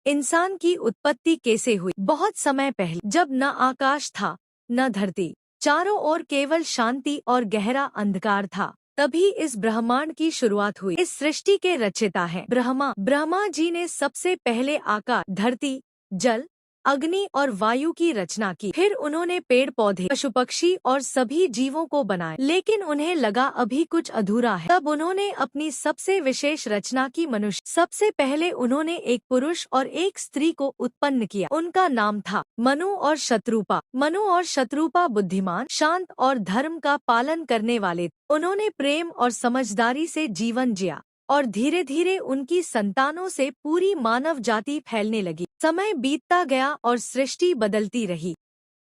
इंसान की उत्पत्ति कैसे हुई? बहुत समय पहले, जब न आकाश था न धरती, चारों ओर केवल शांति और गहरा अंधकार था, तभी इस ब्रह्मांड की शुरुआत हुई। इस सृष्टि के रचयिता हैं ब्रह्मा जी ने सबसे पहले आकाश, धरती, जल, अग्नि और वायु की रचना की। फिर उन्होंने पेड़ पौधे, पशु पक्षी और सभी जीवों को बनाया। लेकिन उन्हें लगा अभी कुछ अधूरा है। तब उन्होंने अपनी सबसे विशेष रचना की, मनुष्य। सबसे पहले उन्होंने एक पुरुष और एक स्त्री को उत्पन्न किया। उनका नाम था मनु और शत्रुपा। मनु और शत्रुपा बुद्धिमान, शांत और धर्म का पालन करने वाले थे। उन्होंने प्रेम और समझदारी से जीवन जिया और धीरे धीरे उनकी संतानों से पूरी मानव जाति फैलने लगी। समय बीतता गया और सृष्टि बदलती रही।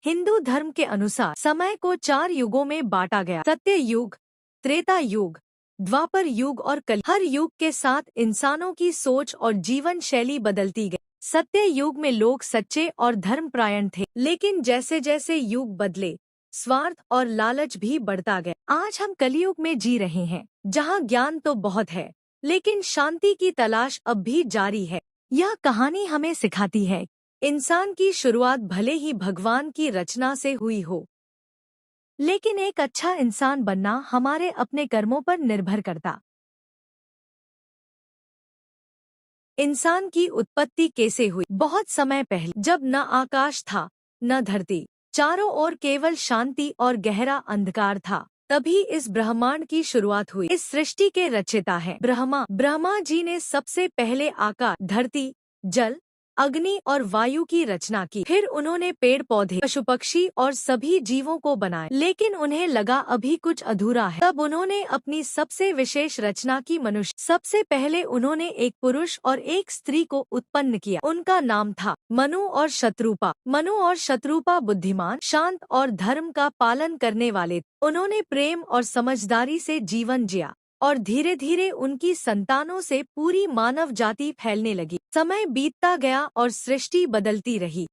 हिंदू धर्म के अनुसार समय को 4 युगों में बांटा गया: सत्य युग, त्रेता युग, द्वापर युग और कलि। हर युग के साथ इंसानों की सोच और जीवन शैली बदलती गई। सत्य युग में लोग सच्चे और धर्मपरायण थे, लेकिन जैसे जैसे युग बदले, स्वार्थ और लालच भी बढ़ता गया। आज हम कलयुग में जी रहे हैं, जहाँ ज्ञान तो बहुत है, लेकिन शांति की तलाश अब भी जारी है। यह कहानी हमें सिखाती है, इंसान की शुरुआत भले ही भगवान की रचना से हुई हो, लेकिन एक अच्छा इंसान बनना हमारे अपने कर्मों पर निर्भर करता। इंसान की उत्पत्ति कैसे हुई? बहुत समय पहले, जब न आकाश था न धरती, चारों ओर केवल शांति और गहरा अंधकार था, तभी इस ब्रह्मांड की शुरुआत हुई। इस सृष्टि के रचयिता हैं ब्रह्मा जी ने सबसे पहले आकाश, धरती, जल, अग्नि और वायु की रचना की। फिर उन्होंने पेड़ पौधे, पशु पक्षी और सभी जीवों को बनाया। लेकिन उन्हें लगा अभी कुछ अधूरा है। तब उन्होंने अपनी सबसे विशेष रचना की, मनुष्य। सबसे पहले उन्होंने एक पुरुष और एक स्त्री को उत्पन्न किया। उनका नाम था मनु और शत्रुपा। मनु और शत्रुपा बुद्धिमान, शांत और धर्म का पालन करने वाले थे। उन्होंने प्रेम और समझदारी से जीवन जिया और धीरे धीरे उनकी संतानों से पूरी मानव जाति फैलने लगी। समय बीतता गया और सृष्टि बदलती रही।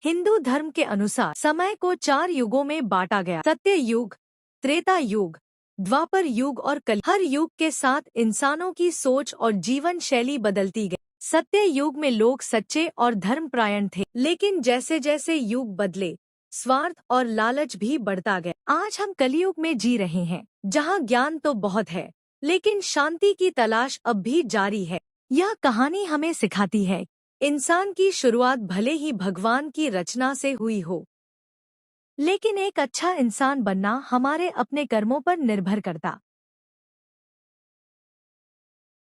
हिंदू धर्म के अनुसार समय को 4 युगों में बांटा गया: सत्य युग, त्रेता युग, द्वापर युग और कलि। हर युग के साथ इंसानों की सोच और जीवन शैली बदलती गई। सत्य युग में लोग सच्चे और धर्मपरायण थे, लेकिन जैसे जैसे युग बदले, स्वार्थ और लालच भी बढ़ता गया। आज हम कलयुग में जी रहे हैं, जहाँ ज्ञान तो बहुत है, लेकिन शांति की तलाश अब भी जारी है। यह कहानी हमें सिखाती है, इंसान की शुरुआत भले ही भगवान की रचना से हुई हो, लेकिन एक अच्छा इंसान बनना हमारे अपने कर्मों पर निर्भर करता।